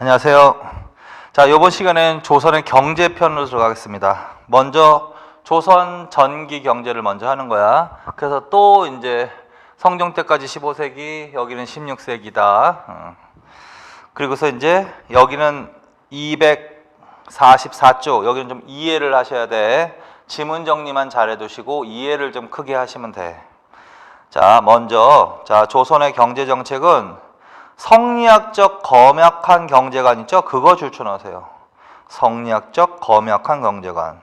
안녕하세요. 자, 이번 시간엔 조선의 경제편으로 들어가겠습니다. 먼저 조선 전기 경제를 먼저 하는 거야. 그래서 또 이제 성종 때까지 15세기, 여기는 16세기다. 그리고서 이제 여기는 244쪽, 여기는 좀 이해를 하셔야 돼. 지문 정리만 잘 해두시고 이해를 좀 크게 하시면 돼. 자, 먼저 조선의 경제 정책은 성리학적 검약한 경제관 있죠? 그거 줄쳐놓으세요. 성리학적 검약한 경제관.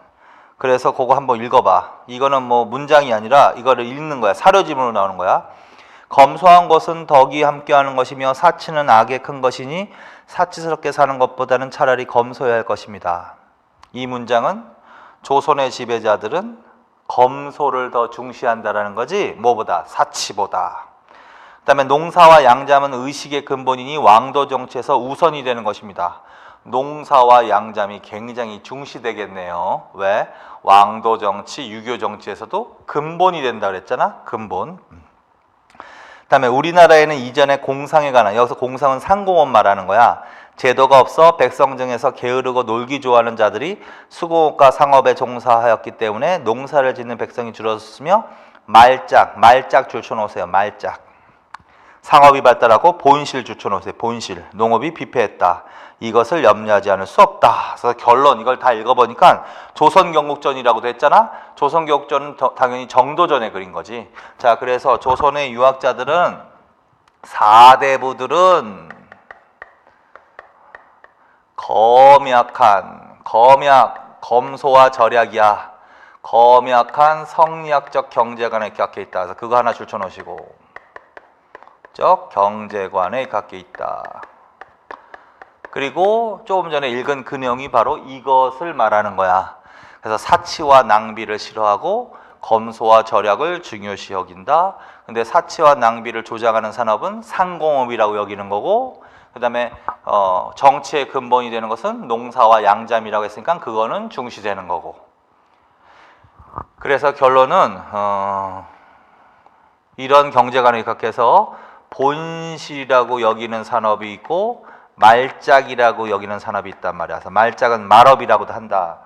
그래서 그거 한번 읽어봐. 이거는 뭐 문장이 아니라 이거를 읽는 거야. 사료지문으로 나오는 거야. 검소한 것은 덕이 함께하는 것이며 사치는 악에 큰 것이니 사치스럽게 사는 것보다는 차라리 검소해야 할 것입니다. 이 문장은 조선의 지배자들은 검소를 더 중시한다라는 거지 뭐보다? 사치보다. 그 다음에 농사와 양잠은 의식의 근본이니 왕도 정치에서 우선이 되는 것입니다. 농사와 양잠이 굉장히 중시되겠네요. 왜? 왕도 정치, 유교 정치에서도 근본이 된다 그랬잖아. 근본. 그 다음에 우리나라에는 이전에 공상에 관한, 여기서 공상은 상공업 말하는 거야. 제도가 없어 백성 중에서 게으르고 놀기 좋아하는 자들이 수공업과 상업에 종사하였기 때문에 농사를 짓는 백성이 줄었으며 말짝 줄쳐놓으세요. 말짝. 상업이 발달하고 본실 줄쳐놓으세요. 본실. 농업이 비패했다. 이것을 염려하지 않을 수 없다. 그래서 결론 이걸 다 읽어보니까 조선경국전이라고도 했잖아. 조선경국전은 당연히 정도전에 그린 거지. 자, 그래서 조선의 유학자들은 사대부들은 검소와 절약이야. 검약한 성리학적 경제관에 갖게 있다. 그래서 그거 하나 줄쳐놓으시고 경제관에 갖게 있다. 그리고 조금 전에 읽은 그 내용이 바로 이것을 말하는 거야. 그래서 사치와 낭비를 싫어하고 검소와 절약을 중요시 여긴다. 근데 사치와 낭비를 조장하는 산업은 상공업이라고 여기는 거고, 그 다음에 정치의 근본이 되는 것은 농사와 양잠이라고 했으니까 그거는 중시되는 거고. 그래서 결론은 이런 경제관에 갖게 해서 본실이라고 여기는 산업이 있고 말짝이라고 여기는 산업이 있단 말이야. 그래서 말짝은 말업이라고도 한다.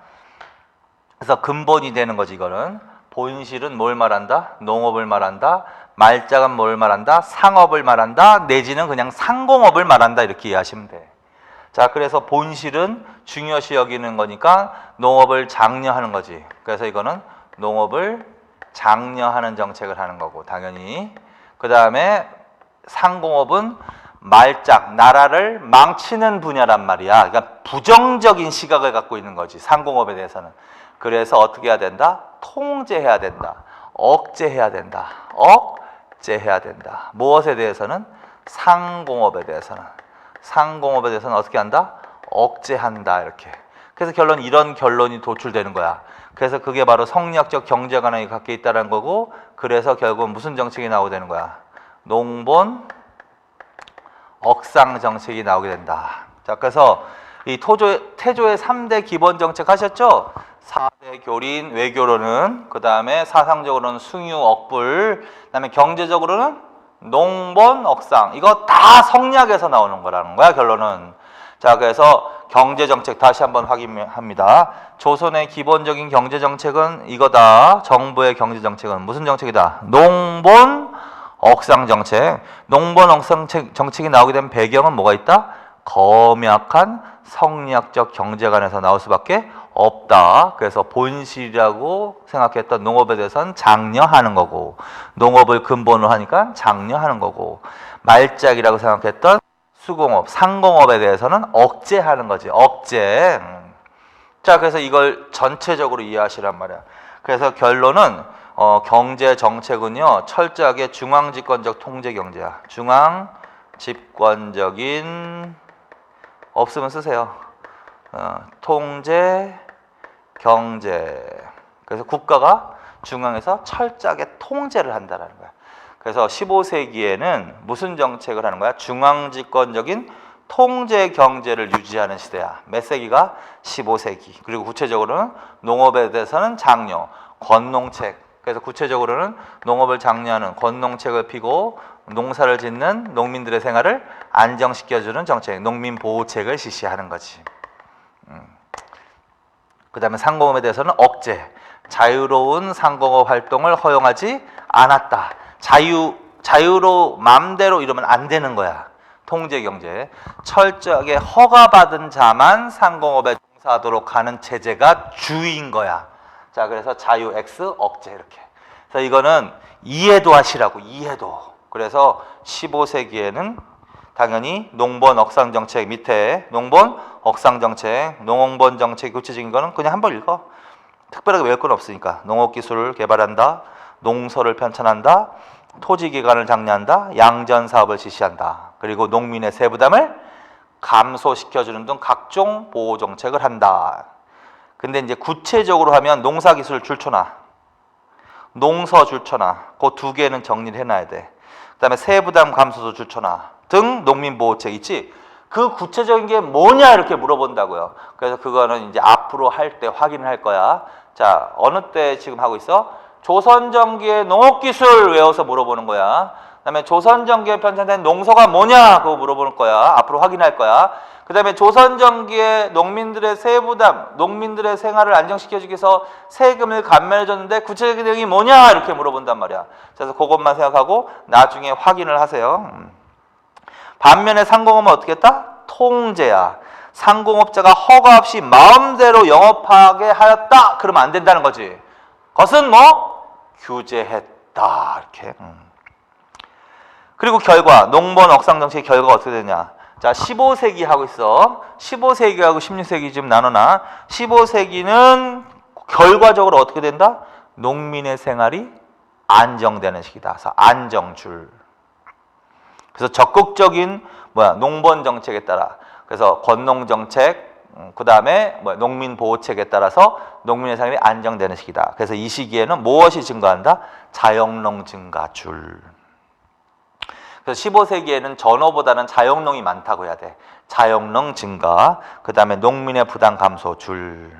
그래서 근본이 되는 거지. 이거는 본실은 뭘 말한다? 농업을 말한다. 말짝은 뭘 말한다? 상업을 말한다. 내지는 그냥 상공업을 말한다. 이렇게 이해하시면 돼. 자, 그래서 본실은 중요시 여기는 거니까 농업을 장려하는 거지. 그래서 이거는 농업을 장려하는 정책을 하는 거고 당연히. 그 다음에 상공업은 말짝, 나라를 망치는 분야란 말이야. 그러니까 부정적인 시각을 갖고 있는 거지, 상공업에 대해서는. 그래서 어떻게 해야 된다? 통제해야 된다. 억제해야 된다. 억제해야 된다. 무엇에 대해서는? 상공업에 대해서는. 상공업에 대해서는 어떻게 한다? 억제한다. 이렇게. 그래서 결론, 이런 결론이 도출되는 거야. 그래서 그게 바로 성리학적 경제관에 갖게 있다는 거고, 그래서 결국 무슨 정책이 나오게 되는 거야? 농본 억상 정책이 나오게 된다. 자, 그래서 이 태조의 3대 기본 정책 하셨죠? 4대 교린, 외교로는, 그 다음에 사상적으로는 숭유, 억불, 그 다음에 경제적으로는 농본, 억상. 이거 다 성리학에서 나오는 거라는 거야, 결론은. 자, 그래서 경제정책 다시 한번 확인합니다. 조선의 기본적인 경제정책은 이거다. 정부의 경제정책은 무슨 정책이다? 농본, 억상 정책. 농본 억상 정책이 나오게 된 배경은 뭐가 있다? 검약한 성리학적 경제관에서 나올 수밖에 없다. 그래서 본실이라고 생각했던 농업에 대해서는 장려하는 거고, 농업을 근본으로 하니까 장려하는 거고, 말짝이라고 생각했던 수공업, 상공업에 대해서는 억제하는 거지. 억제. 자, 그래서 이걸 전체적으로 이해하시란 말이야. 그래서 결론은 경제 정책은요, 철저하게 중앙집권적 통제 경제야. 중앙집권적인, 없으면 쓰세요. 통제 경제. 그래서 국가가 중앙에서 철저하게 통제를 한다는 거야. 그래서 15세기에는 무슨 정책을 하는 거야? 중앙집권적인 통제 경제를 유지하는 시대야. 몇 세기가? 15세기. 그리고 구체적으로는 농업에 대해서는 장려, 권농책, 그래서 구체적으로는 농업을 장려하는 건농책을 피고 농사를 짓는 농민들의 생활을 안정시켜주는 정책, 농민보호책을 실시하는 거지. 그 다음에 상공업에 대해서는 억제, 자유로운 상공업 활동을 허용하지 않았다. 자유로 마음대로 이러면 안 되는 거야. 통제경제, 철저하게 허가받은 자만 상공업에 종사하도록 하는 체제가 주인 거야. 자, 그래서 자유 X, 억제 이렇게. 그래서 이거는 이해도 하시라고, 이해도. 그래서 15세기에는 당연히 농번 억상 정책 밑에 농번 억상 정책, 농업번 정책 구체적인 거는 그냥 한번 읽어. 특별하게 외울 건 없으니까. 농업 기술을 개발한다, 농서를 편찬한다, 토지 기간을 장려한다, 양전 사업을 실시한다. 그리고 농민의 세부담을 감소시켜주는 등 각종 보호 정책을 한다. 근데 이제 구체적으로 하면 농사 기술 줄초나, 농서 줄초나, 그 두 개는 정리를 해놔야 돼. 그다음에 세부담 감소도 줄초나 등 농민 보호책 있지. 그 구체적인 게 뭐냐 이렇게 물어본다고요. 그래서 그거는 이제 앞으로 할 때 확인을 할 거야. 자, 어느 때 지금 하고 있어? 조선전기의 농업기술 외워서 물어보는 거야. 그 다음에 조선전기에 편찬된 농서가 뭐냐 그거 물어보는 거야. 앞으로 확인할 거야. 그 다음에 조선전기에 농민들의 세부담, 농민들의 생활을 안정시켜주기 위해서 세금을 감면해줬는데 구체적인 내용이 뭐냐 이렇게 물어본단 말이야. 그래서 그것만 생각하고 나중에 확인을 하세요. 반면에 상공업은 어떻게 했다? 통제야. 상공업자가 허가 없이 마음대로 영업하게 하였다. 그러면 안 된다는 거지. 그것은 뭐? 규제했다. 이렇게. 그리고 결과, 농번 억상 정책의 결과가 어떻게 되냐. 자, 15세기 하고 있어. 15세기하고 16세기 좀 나눠놔. 15세기는 결과적으로 어떻게 된다? 농민의 생활이 안정되는 시기다. 그래서 안정줄. 그래서 적극적인 농번 정책에 따라, 그래서 건농 정책, 그 다음에 농민 보호책에 따라서 농민의 생활이 안정되는 시기다. 그래서 이 시기에는 무엇이 증가한다? 자영농 증가줄. 그래서 15세기에는 전어보다는 자영농이 많다고 해야 돼. 자영농 증가, 그 다음에 농민의 부담 감소줄.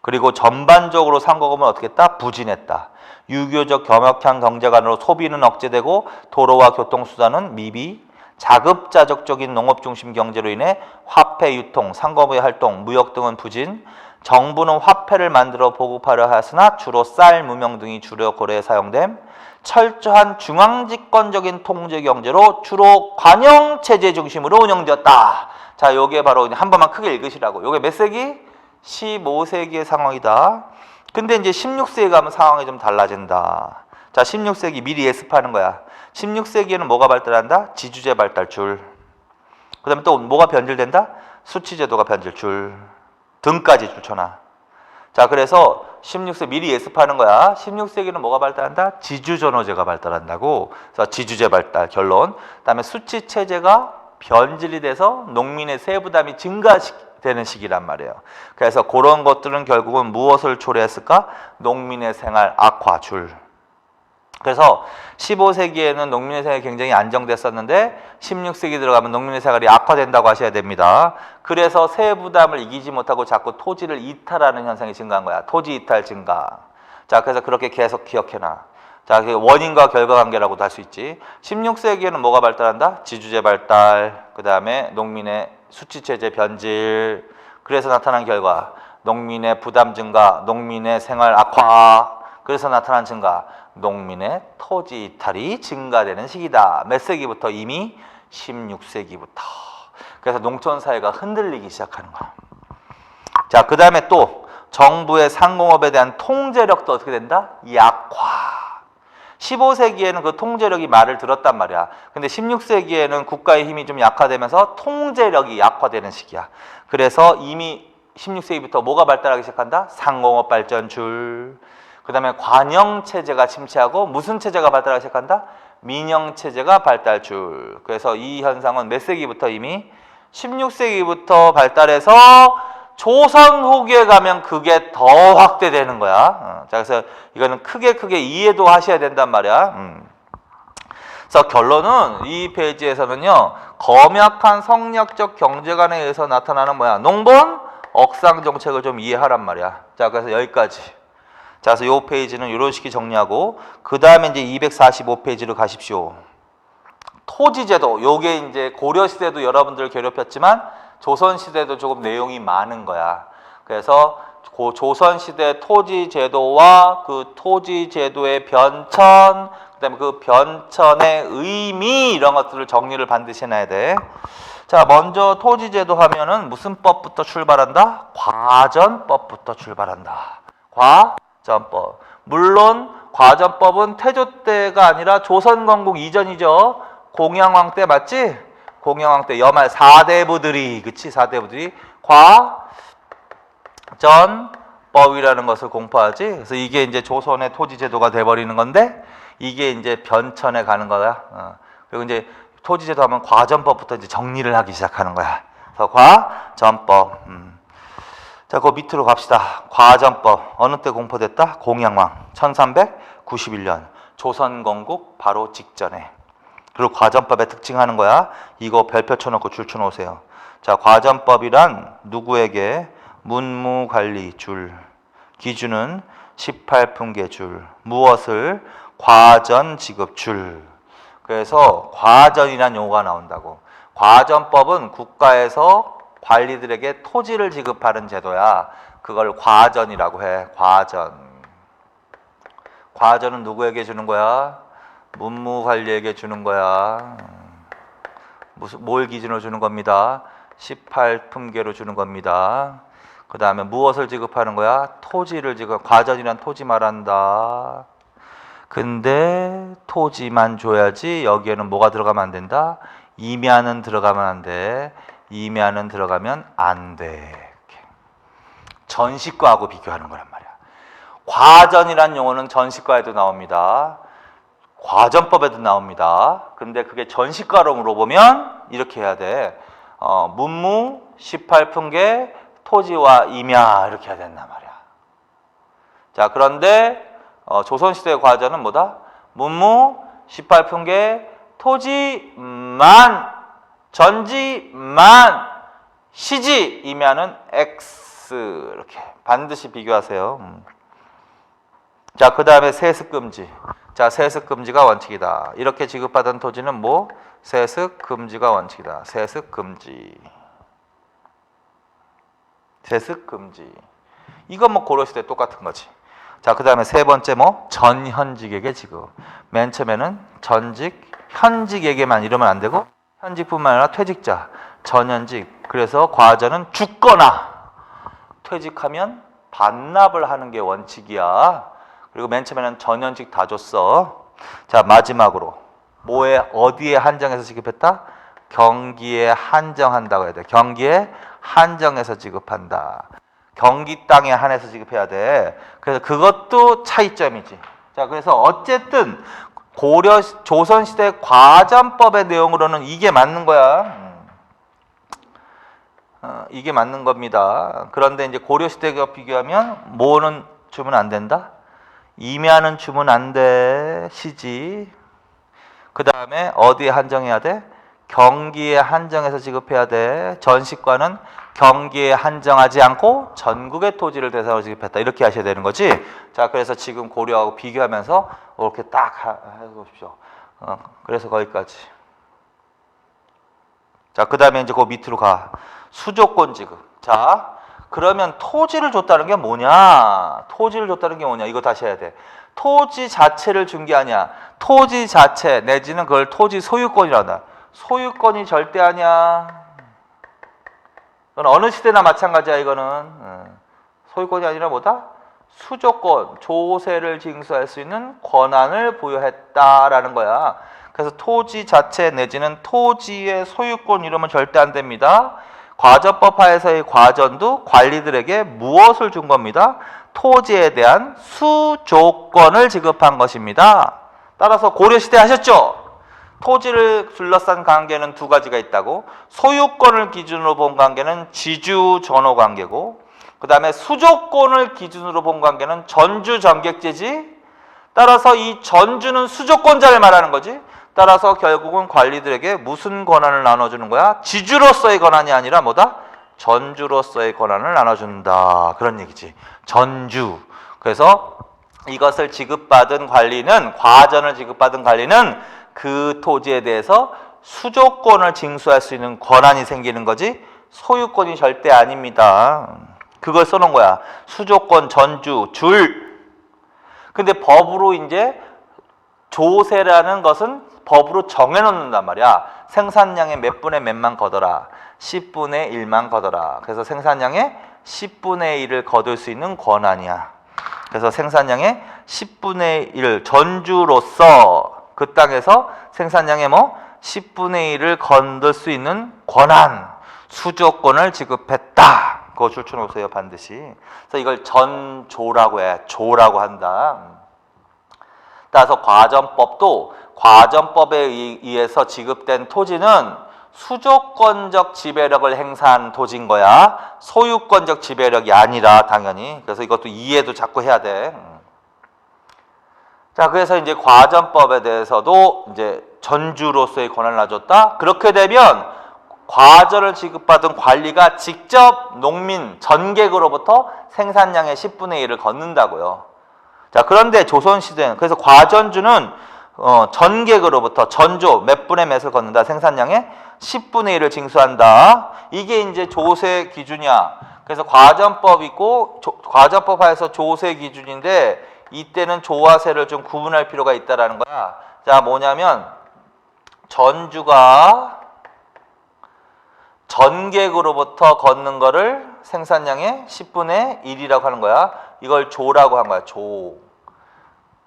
그리고 전반적으로 상공업은 어떻게 했다? 부진했다. 유교적 겸역형 경제관으로 소비는 억제되고 도로와 교통수단은 미비, 자급자족적인 농업중심 경제로 인해 화폐 유통, 상공업의 활동, 무역 등은 부진, 정부는 화폐를 만들어 보급하려 하였으나 주로 쌀, 무명 등이 주력 거래에 사용됨, 철저한 중앙집권적인 통제 경제로 주로 관영체제 중심으로 운영되었다. 자, 요게 바로 한 번만 크게 읽으시라고. 요게 몇 세기? 15세기의 상황이다. 근데 이제 16세기 가면 상황이 좀 달라진다. 자, 16세기 미리 예습하는 거야. 16세기에는 뭐가 발달한다? 지주제 발달줄. 그 다음에 또 뭐가 변질된다? 수치제도가 변질줄. 등까지 줄쳐놔. 자, 그래서 16세기 미리 예습하는 거야. 16세기는 뭐가 발달한다? 지주전호제가 발달한다고. 그래서 지주제 발달 결론. 그 다음에 수치체제가 변질이 돼서 농민의 세부담이 증가되는 시기란 말이에요. 그래서 그런 것들은 결국은 무엇을 초래했을까? 농민의 생활 악화줄. 그래서 15세기에는 농민의 생활이 굉장히 안정됐었는데 16세기 들어가면 농민의 생활이 악화된다고 하셔야 됩니다. 그래서 세부담을 이기지 못하고 자꾸 토지를 이탈하는 현상이 증가한 거야. 토지 이탈 증가. 자, 그래서 그렇게 계속 기억해놔. 자, 그 원인과 결과 관계라고도 할 수 있지. 16세기에는 뭐가 발달한다? 지주제 발달, 그 다음에 농민의 수치체제 변질. 그래서 나타난 결과 농민의 부담 증가, 농민의 생활 악화. 그래서 나타난 증가, 농민의 토지 이탈이 증가되는 시기다. 몇 세기부터? 이미 16세기부터. 그래서 농촌사회가 흔들리기 시작하는 거야. 자, 그 다음에 또 정부의 상공업에 대한 통제력도 어떻게 된다? 약화. 15세기에는 그 통제력이 말을 들었단 말이야. 근데 16세기에는 국가의 힘이 좀 약화되면서 통제력이 약화되는 시기야. 그래서 이미 16세기부터 뭐가 발달하기 시작한다? 상공업 발전줄. 그 다음에 관영체제가 침체하고 무슨 체제가 발달하기 시작한다? 민영체제가 발달줄. 그래서 이 현상은 몇 세기부터 이미? 16세기부터 발달해서 조선 후기에 가면 그게 더 확대되는 거야. 자, 그래서 이거는 크게 이해도 하셔야 된단 말이야. 그래서 결론은 이 페이지에서는요, 검약한 성리학적 경제관에 의해서 나타나는 농번 억상 정책을 좀 이해하란 말이야. 자, 그래서 여기까지. 자, 그래서 요 페이지는 이런 식이 정리하고 그 다음에 이제 245페이지로 가십시오. 토지제도, 요게 이제 고려시대도 여러분들을 괴롭혔지만 조선시대도 조금 내용이 많은 거야. 그래서 조선시대 토지제도와 그 토지제도의 변천, 그 다음에 그 변천의 의미, 이런 것들을 정리를 반드시 해놔야 돼. 자, 먼저 토지제도 하면은 무슨 법부터 출발한다? 과전법부터 출발한다. 과전법. 물론 과전법은 태조 때가 아니라 조선건국 이전이죠. 공양왕 때 맞지? 공양왕 때 여말 4대부들이, 그치? 4대부들이 과전법이라는 것을 공포하지. 그래서 이게 이제 조선의 토지제도가 돼버리는 건데 이게 이제 변천에 가는 거야. 그리고 이제 토지제도 하면 과전법부터 이제 정리를 하기 시작하는 거야. 그래서 과전법. 자, 그 밑으로 갑시다. 과전법. 어느 때 공포됐다? 공양왕. 1391년. 조선건국 바로 직전에. 그리고 과전법의 특징하는 거야. 이거 별표 쳐놓고 줄 쳐놓으세요. 자, 과전법이란 누구에게? 문무관리 줄. 기준은 18품계 줄. 무엇을? 과전 지급 줄. 그래서 과전이라는 용어가 나온다고. 과전법은 국가에서 관리들에게 토지를 지급하는 제도야. 그걸 과전이라고 해. 과전. 과전은 누구에게 주는 거야? 문무관리에게 주는 거야. 뭘 기준으로 주는 겁니다? 18품계로 주는 겁니다. 그 다음에 무엇을 지급하는 거야? 토지를 지급. 과전이란 토지 말한다. 근데 토지만 줘야지. 여기에는 뭐가 들어가면 안 된다? 임야는 들어가면 안 돼. 임야는 들어가면 안 돼. 이렇게. 전시과하고 비교하는 거란 말이야. 과전이란 용어는 전시과에도 나옵니다. 과전법에도 나옵니다. 근데 그게 전시과로 물어보면 이렇게 해야 돼. 문무, 18품계, 토지와 임야 이렇게 해야 된단 말이야. 자, 그런데 조선시대의 과전은 뭐다? 문무, 18품계, 토지만, 전지만, 시지, 임야는 X 이렇게 반드시 비교하세요. 자, 그 다음에 세습금지. 자, 세습금지가 원칙이다. 이렇게 지급받은 토지는 뭐? 세습금지가 원칙이다. 세습금지. 세습금지. 이건 뭐 고려시대 똑같은 거지. 자, 그 다음에 세 번째 뭐? 전현직에게 지급. 맨 처음에는 전직, 현직에게만 이러면 안 되고 현직뿐만 아니라 퇴직자, 전현직. 그래서 과전은 죽거나 퇴직하면 반납을 하는 게 원칙이야. 그리고 맨 처음에는 전현직 다 줬어. 자, 마지막으로 뭐에 어디에 한정해서 지급했다? 경기에 한정한다고 해야 돼. 경기에 한정해서 지급한다. 경기 땅에 한해서 지급해야 돼. 그래서 그것도 차이점이지. 자, 그래서 어쨌든 고려 조선시대 과전법의 내용으로는 이게 맞는 거야. 이게 맞는 겁니다. 그런데 이제 고려시대와 비교하면 뭐는 주면 안 된다? 임야는 주면 안 돼. 시지. 그 다음에 어디에 한정해야 돼? 경기에 한정해서 지급해야 돼. 전시과는 경기에 한정하지 않고 전국의 토지를 대상으로 지급했다. 이렇게 하셔야 되는 거지. 자, 그래서 지금 고려하고 비교하면서 이렇게 딱 해보십시오. 그래서 거기까지. 자, 그 다음에 이제 그 밑으로 가. 수조권 지급. 자, 그러면 토지를 줬다는 게 뭐냐? 토지를 줬다는 게 뭐냐? 이거 다시 해야 돼. 토지 자체를 준 게 아니야. 토지 자체 내지는 그걸 토지 소유권이라고 한다. 소유권이 절대 아니야. 이건 어느 시대나 마찬가지야. 이거는 소유권이 아니라 뭐다? 수조권, 조세를 징수할 수 있는 권한을 부여했다라는 거야. 그래서 토지 자체 내지는 토지의 소유권 이러면 절대 안 됩니다. 과전법 하에서의 과전도 관리들에게 무엇을 준 겁니다? 토지에 대한 수조권을 지급한 것입니다. 따라서 고려시대 하셨죠? 토지를 둘러싼 관계는 두 가지가 있다고. 소유권을 기준으로 본 관계는 지주전호 관계고, 그 다음에 수조권을 기준으로 본 관계는 전주전객제지. 따라서 이 전주는 수조권자를 말하는 거지. 따라서 결국은 관리들에게 무슨 권한을 나눠주는 거야? 지주로서의 권한이 아니라 뭐다? 전주로서의 권한을 나눠준다. 그런 얘기지. 전주. 그래서 이것을 지급받은 관리는, 과전을 지급받은 관리는 그 토지에 대해서 수조권을 징수할 수 있는 권한이 생기는 거지 소유권이 절대 아닙니다. 그걸 써놓은 거야. 수조권, 전주, 줄. 근데 법으로 이제 조세라는 것은 법으로 정해놓는단 말이야. 생산량의 몇 분의 몇만 거둬라. 10분의 1만 거둬라. 그래서 생산량의 10분의 1을 거둘 수 있는 권한이야. 그래서 생산량의 10분의 1, 전주로서 그 땅에서 생산량의 10분의 1을 건들 수 있는 권한, 수조권을 지급했다. 그거 줄쳐놓으세요, 반드시. 그래서 이걸 전조라고 해. 조라고 한다. 따라서 과전법도 과전법에 의해서 지급된 토지는 수조권적 지배력을 행사한 토지인 거야. 소유권적 지배력이 아니라, 당연히. 그래서 이것도 이해도 자꾸 해야 돼. 자, 그래서 이제 과전법에 대해서도 이제 전주로서의 권한을 놔줬다. 그렇게 되면 과전을 지급받은 관리가 직접 농민, 전객으로부터 생산량의 10분의 1을 걷는다고요. 자, 그런데 조선시대는, 그래서 과전주는 전객으로부터 전조, 몇 분의 몇을 걷는다. 생산량의 10분의 1을 징수한다. 이게 이제 조세 기준이야. 그래서 과전법 있고, 과전법 하에서 조세 기준인데, 이때는 조와 세를 좀 구분할 필요가 있다라는 거야. 자, 뭐냐면, 전주가 전객으로부터 걷는 거를 생산량의 10분의 1이라고 하는 거야. 이걸 조라고 한 거야. 조.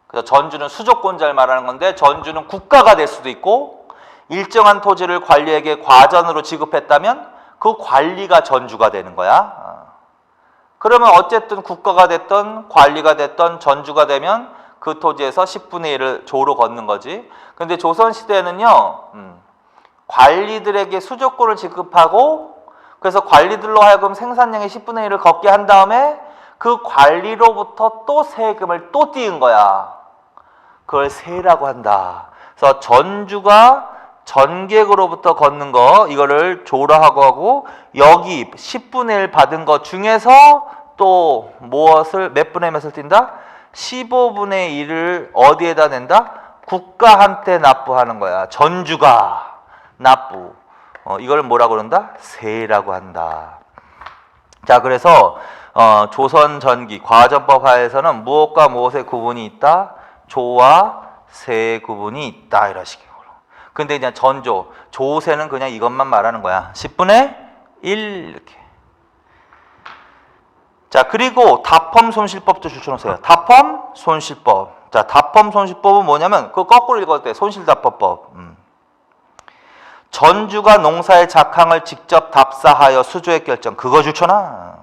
그래서 전주는 수조권자를 말하는 건데, 전주는 국가가 될 수도 있고, 일정한 토지를 관리에게 과전으로 지급했다면 그 관리가 전주가 되는 거야. 그러면 어쨌든 국가가 됐던 관리가 됐던 전주가 되면 그 토지에서 10분의 1을 조로 걷는 거지. 근데 조선시대에는요, 관리들에게 수조권을 지급하고, 그래서 관리들로 하여금 생산량의 10분의 1을 걷게 한 다음에 그 관리로부터 또 세금을 또 띄운 거야. 그걸 세라고 한다. 그래서 전주가 전객으로부터 걷는 거, 이거를 조라고 하고, 여기 10분의 1 받은 것 중에서 또 무엇을, 몇 분의 몇을 띈다? 15분의 1을 어디에다 낸다? 국가한테 납부하는 거야. 전주가 납부. 이걸 뭐라고 그런다? 세라고 한다. 자, 그래서 조선 전기 과전법 하에서는 무엇과 무엇의 구분이 있다? 조와 세의 구분이 있다. 이런 식으로. 근데 그냥 전조, 조세는 그냥 이것만 말하는 거야. 10분의 1 이렇게. 자, 그리고 다펌 손실법도 줄쳐놓으세요. 다펌 손실법. 자, 다펌 손실법은 뭐냐면 그거 거꾸로 읽어도 돼. 손실다법법. 전주가 농사의 작황을 직접 답사하여 수조액 결정. 그거 줄쳐놔.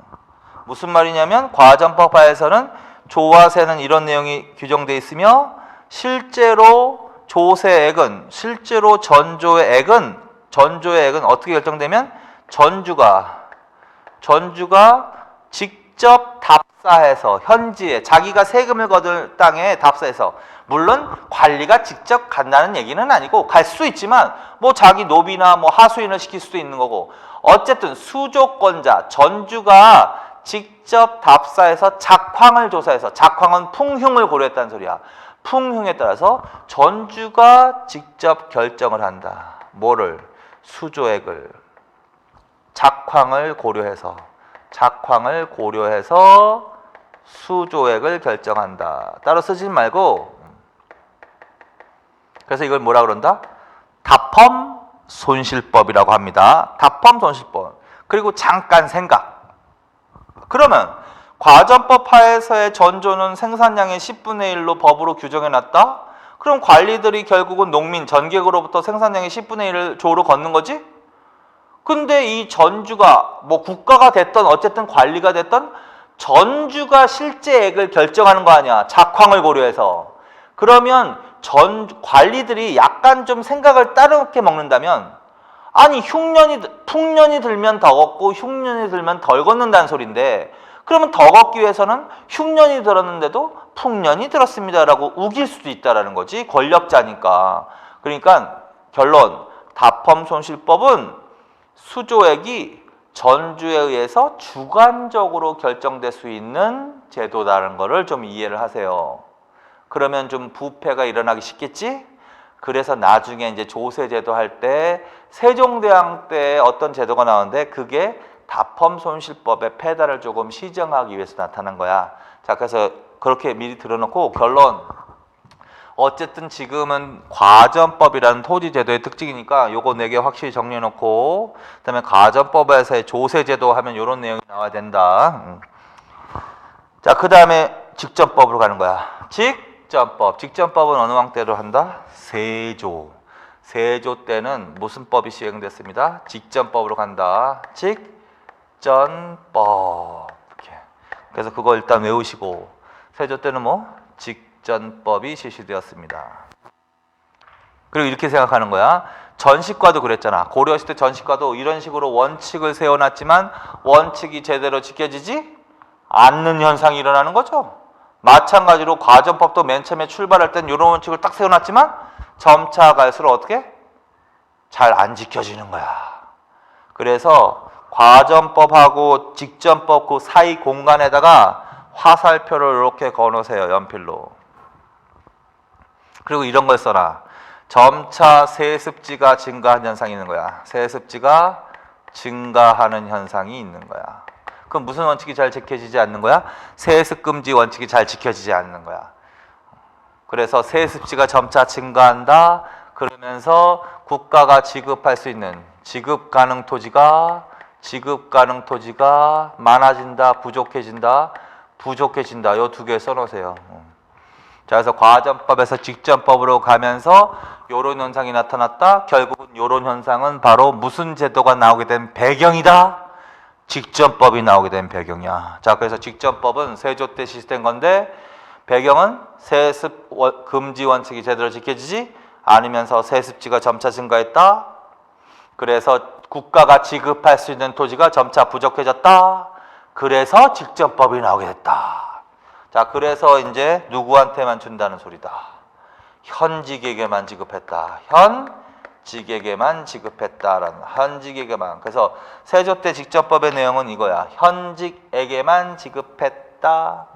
무슨 말이냐면 과전법 하에서는 조와 세는 이런 내용이 규정되어 있으며, 실제로 조세액은, 실제로 전조의 액은 어떻게 결정되면 전주가 직접 답사해서, 현지에 자기가 세금을 거둘 땅에 답사해서, 물론 관리가 직접 간다는 얘기는 아니고 갈 수 있지만 뭐 자기 노비나 뭐 하수인을 시킬 수도 있는 거고, 어쨌든 수조권자 전주가 직접 답사해서 작황을 조사해서, 작황은 풍흉을 고려했다는 소리야. 풍흉에 따라서 전주가 직접 결정을 한다. 뭐를? 수조액을. 작황을 고려해서 수조액을 결정한다. 따로 쓰지 말고. 그래서 이걸 뭐라 그런다? 다펌 손실법이라고 합니다. 다펌 손실법. 그리고 잠깐 생각. 그러면 과전법 하에서의 전조는 생산량의 10분의 1로 법으로 규정해놨다? 그럼 관리들이 결국은 농민, 전객으로부터 생산량의 10분의 1을 조로 걷는 거지? 근데 이 전주가 뭐 국가가 됐던 어쨌든 관리가 됐던 전주가 실제액을 결정하는 거 아니야. 작황을 고려해서. 그러면 관리들이 약간 좀 생각을 따르게 먹는다면, 아니 풍년이 들면 더 걷고 흉년이 들면 덜 걷는다는 소린데, 그러면 더 걷기 위해서는 흉년이 들었는데도 풍년이 들었습니다라고 우길 수도 있다라는 거지. 권력자니까. 그러니까 결론, 다펌 손실법은 수조액이 전주에 의해서 주관적으로 결정될 수 있는 제도다라는 거를 좀 이해를 하세요. 그러면 좀 부패가 일어나기 쉽겠지? 그래서 나중에 이제 조세제도 할 때 세종대왕 때 어떤 제도가 나오는데 그게 다펌손실법의 폐단을 조금 시정하기 위해서 나타난 거야. 자, 그래서 그렇게 미리 들어놓고 결론. 어쨌든 지금은 과전법이라는 토지제도의 특징이니까 요거 4개 확실히 정리해놓고 그다음에 과전법에서의 조세제도 하면 요런 내용이 나와야 된다. 자, 그 다음에 직전법으로 가는 거야. 직전법. 직전법은 어느 왕 때로 한다? 세조. 세조 때는 무슨 법이 시행됐습니다? 직전법으로 간다. 직전법. 이렇게. 그래서 그거 일단 외우시고 세조 때는 뭐? 직전법이 실시되었습니다. 그리고 이렇게 생각하는 거야. 전시과도 그랬잖아. 고려 시대 전시과도 이런 식으로 원칙을 세워놨지만 원칙이 제대로 지켜지지 않는 현상이 일어나는 거죠. 마찬가지로 과전법도 맨 처음에 출발할 땐 이런 원칙을 딱 세워놨지만 점차 갈수록 어떻게? 잘 안 지켜지는 거야. 그래서 과전법하고 직전법 그 사이 공간에다가 화살표를 이렇게 걸어놓으세요. 연필로. 그리고 이런 걸 써놔. 점차 세습지가 증가하는 현상이 있는 거야. 세습지가 증가하는 현상이 있는 거야. 그럼 무슨 원칙이 잘 지켜지지 않는 거야? 세습금지 원칙이 잘 지켜지지 않는 거야. 그래서 세습지가 점차 증가한다. 그러면서 국가가 지급할 수 있는 지급 가능 토지가 많아진다, 부족해진다. 요 2개 써놓으세요. 자, 그래서 과전법에서 직전법으로 가면서 요런 현상이 나타났다. 결국은 요런 현상은 바로 무슨 제도가 나오게 된 배경이다? 직전법이 나오게 된 배경이야. 자, 그래서 직전법은 세조 때 시작된 건데 배경은 세습 금지 원칙이 제대로 지켜지지 않으면서 세습지가 점차 증가했다. 그래서 국가가 지급할 수 있는 토지가 점차 부족해졌다. 그래서 직전법이 나오게 됐다. 자, 그래서 이제 누구한테만 준다는 소리다. 현직에게만 지급했다. 현직에게만 지급했다라는 현직에게만. 그래서 세조 때 직전법의 내용은 이거야. 현직에게만 지급했다.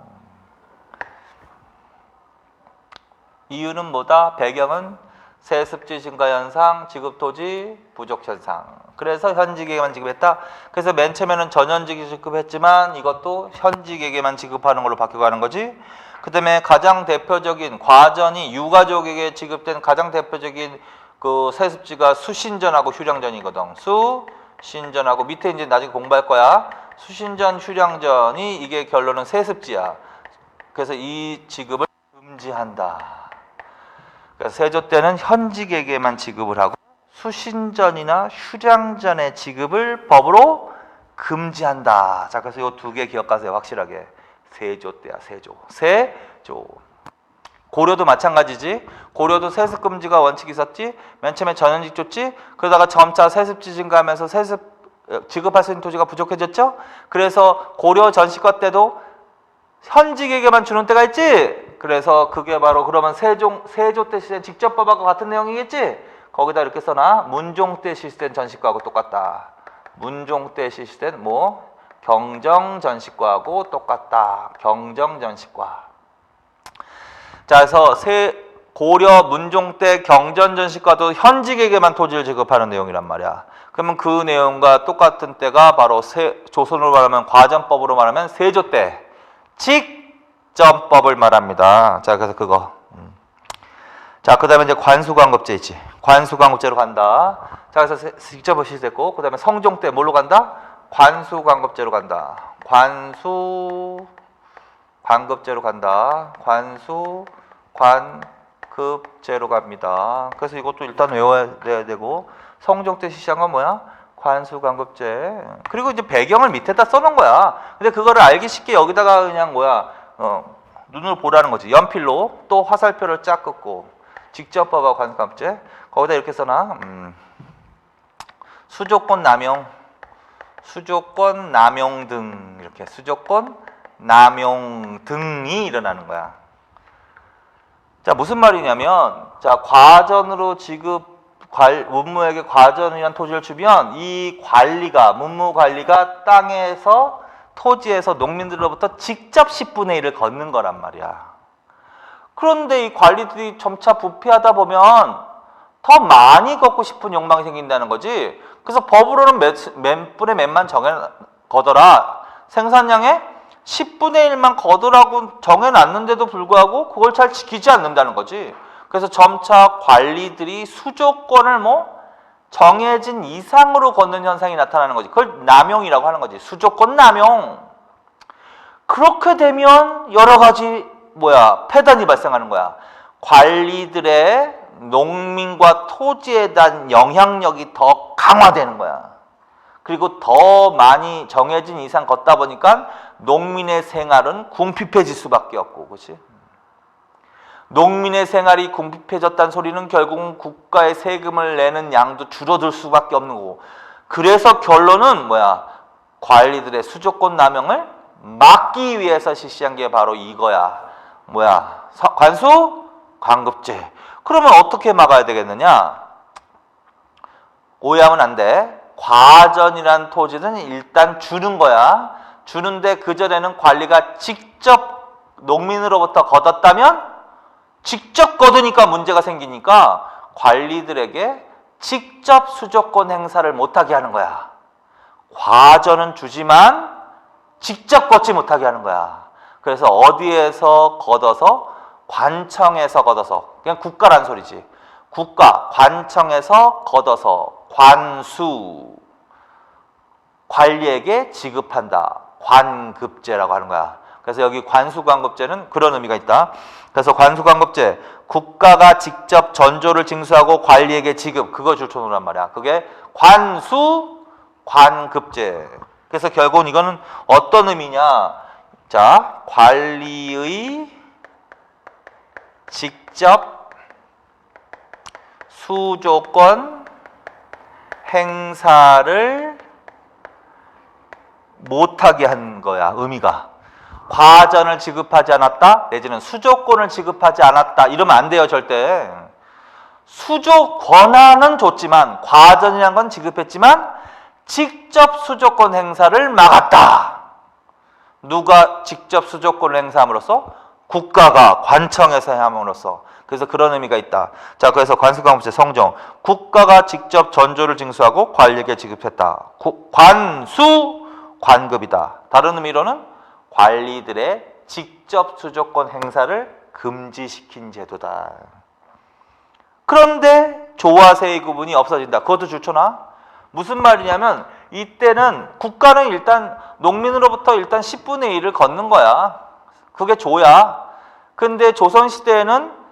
이유는 뭐다? 배경은 세습지 증가 현상, 지급토지 부족 현상. 그래서 현직에게만 지급했다. 그래서 맨 처음에는 전현직이 지급했지만 이것도 현직에게만 지급하는 걸로 바뀌어가는 거지. 그 다음에 가장 대표적인 과전이 유가족에게 지급된 가장 대표적인 그 세습지가 수신전하고 휴량전이거든. 수신전하고 밑에 이제 나중에 공부할 거야. 수신전, 휴량전이 이게 결론은 세습지야. 그래서 이 지급을 금지한다. 그래서 세조 때는 현직에게만 지급을 하고 수신전이나 휴량전의 지급을 법으로 금지한다. 자, 그래서 이 2개 기억하세요. 확실하게. 세조 때야. 세조. 고려도 마찬가지지. 고려도 세습 금지가 원칙이 있었지. 맨 처음에 전현직 줬지. 그러다가 점차 세습지 증가하면서 지급할 수 있는 토지가 부족해졌죠. 그래서 고려 전시과 때도 현직에게만 주는 때가 있지. 그래서 그게 바로 그러면 세조 때 시스템 직전법하고 같은 내용이겠지. 거기다 이렇게 써놔. 문종 때 시스템 전시과하고 똑같다. 문종 때 시스템 뭐 경정 전시과하고 똑같다. 경정 전시과. 자, 그래서 고려 문종 때 경전 전시과도 현직에게만 토지를 지급하는 내용이란 말이야. 그러면 그 내용과 똑같은 때가 바로 조선으로 말하면 과전법으로 말하면 세조 때 직전법을 말합니다. 자, 그래서 그거. 자, 그 다음에 이제 관수광급제 있지. 관수광급제로 간다. 자, 그래서 직전법 시작됐고, 그 다음에 성종 때 뭘로 간다? 관수광급제로 간다. 관급제로 간다. 관급제로 갑니다. 그래서 이것도 일단 외워야 되고, 성종 때 시작한 건 뭐야? 관수광급제. 그리고 이제 배경을 밑에다 써놓은 거야. 근데 그거를 알기 쉽게 여기다가 그냥 눈으로 보라는 거지. 연필로 또 화살표를 쫙 긋고 직접법하고 관수광급제 거기다 이렇게 써놔. 수조권 남용 등 이렇게 수조권 남용 등이 일어나는 거야. 자, 무슨 말이냐면 자, 과전으로 문무에게 과전이란 토지를 주면 이 관리가 문무 관리가 땅에서 토지에서 농민들로부터 직접 10분의 1을 걷는 거란 말이야. 그런데 이 관리들이 점차 부패하다 보면 더 많이 걷고 싶은 욕망이 생긴다는 거지. 그래서 법으로는 몇 분의 몇만 거더라. 생산량의 10분의 1만 거두라고 정해놨는데도 불구하고 그걸 잘 지키지 않는다는 거지. 그래서 점차 관리들이 수조권을 정해진 이상으로 걷는 현상이 나타나는 거지. 그걸 남용이라고 하는 거지. 수조권 남용. 그렇게 되면 여러 가지 폐단이 발생하는 거야. 관리들의 농민과 토지에 대한 영향력이 더 강화되는 거야. 그리고 더 많이 정해진 이상 걷다 보니까 농민의 생활은 궁핍해질 수밖에 없고, 그렇지? 농민의 생활이 궁핍해졌다는 소리는 결국은 국가의 세금을 내는 양도 줄어들 수밖에 없는 거고. 그래서 결론은 관리들의 수조권 남용을 막기 위해서 실시한 게 바로 이거야. 관수? 관급제. 그러면 어떻게 막아야 되겠느냐? 오해하면 안 돼. 과전이란 토지는 일단 주는 거야. 주는데 그전에는 관리가 직접 농민으로부터 걷었다면 직접 거두니까 문제가 생기니까 관리들에게 직접 수조권 행사를 못하게 하는 거야. 과전은 주지만 직접 걷지 못하게 하는 거야. 그래서 어디에서 걷어서? 관청에서 걷어서. 그냥 국가란 소리지. 국가, 관청에서 걷어서 관수, 관리에게 지급한다. 관급제라고 하는 거야. 그래서 여기 관수관급제는 그런 의미가 있다. 그래서 관수관급제, 국가가 직접 전조를 징수하고 관리에게 지급, 그거 줄쳐놓으란 말이야. 그게 관수관급제. 그래서 결국은 이거는 어떤 의미냐? 자, 관리의 직접 수조권 행사를 못하게 한 거야, 의미가. 과전을 지급하지 않았다, 내지는 수조권을 지급하지 않았다, 이러면 안 돼요, 절대. 수조 권한은 줬지만, 과전이란 건 지급했지만, 직접 수조권 행사를 막았다. 누가 직접 수조권을 행사함으로써? 국가가 관청에서 함으로써. 그래서 그런 의미가 있다. 자, 그래서 관수관급제 성정. 국가가 직접 전조를 징수하고 관리에게 지급했다. 관수, 관급이다. 다른 의미로는 관리들의 직접 수조권 행사를 금지시킨 제도다. 그런데 조화세의 구분이 없어진다. 그것도 줄쳐놔. 무슨 말이냐면 이때는 국가는 일단 농민으로부터 일단 10분의 1을 걷는 거야. 그게 조야. 근데 조선시대에는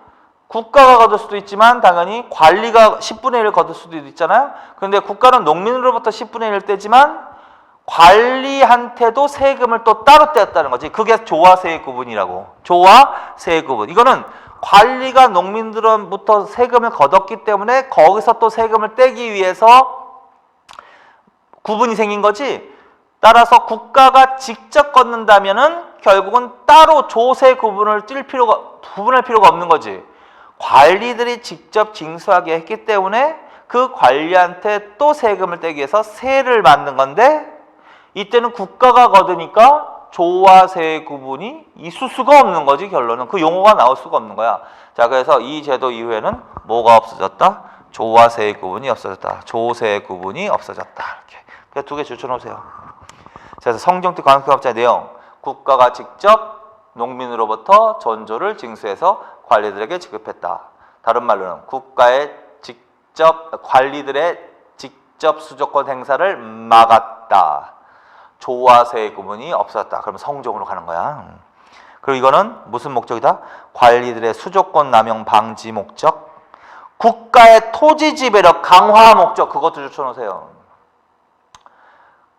국가가 거둘 수도 있지만 당연히 관리가 10분의 1을 거둘 수도 있잖아요. 근데 국가는 농민으로부터 10분의 1을 떼지만 관리한테도 세금을 또 따로 떼었다는 거지. 그게 조화세의 구분이라고. 조화세의 구분. 이거는 관리가 농민들로부터 세금을 거뒀기 때문에 거기서 또 세금을 떼기 위해서 구분이 생긴 거지. 따라서 국가가 직접 걷는다면은 결국은 따로 조세 구분할 필요가 없는 거지. 관리들이 직접 징수하게 했기 때문에 그 관리한테 또 세금을 떼기 위해서 세를 만든 건데 이때는 국가가 거두니까 조화세 구분이 있을 수가 없는 거지. 결론은 그 용어가 나올 수가 없는 거야. 자, 그래서 이 제도 이후에는 뭐가 없어졌다? 조화세 구분이 없어졌다. 조세 구분이 없어졌다. 이렇게 두 개 줄쳐놓으세요. 그래서 성정특 관수관급제의 내용, 국가가 직접 농민으로부터 전조를 징수해서 관리들에게 지급했다. 다른 말로는 국가의 관리들의 직접 수조권 행사를 막았다. 조화세 구분이 없었다. 그러면 성정으로 가는 거야. 그리고 이거는 무슨 목적이다? 관리들의 수조권 남용 방지 목적, 국가의 토지 지배력 강화 목적, 그것도 줄쳐놓으세요.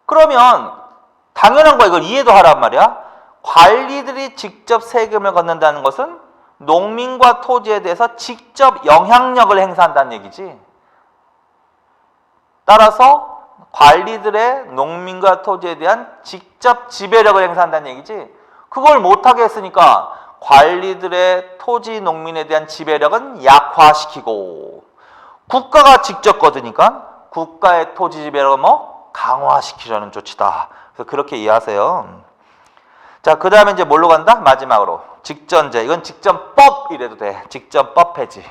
그러면 당연한 거야. 이걸 이해도 하란 말이야. 관리들이 직접 세금을 걷는다는 것은 농민과 토지에 대해서 직접 영향력을 행사한다는 얘기지. 따라서 관리들의 농민과 토지에 대한 직접 지배력을 행사한다는 얘기지. 그걸 못하게 했으니까 관리들의 토지 농민에 대한 지배력은 약화시키고 국가가 직접 거두니까 국가의 토지 지배를 뭐 강화시키려는 조치다. 그래서 그렇게 이해하세요. 자, 그 다음에 이제 뭘로 간다? 마지막으로 직전제. 이건 직전법 이래도 돼. 직전법 폐지.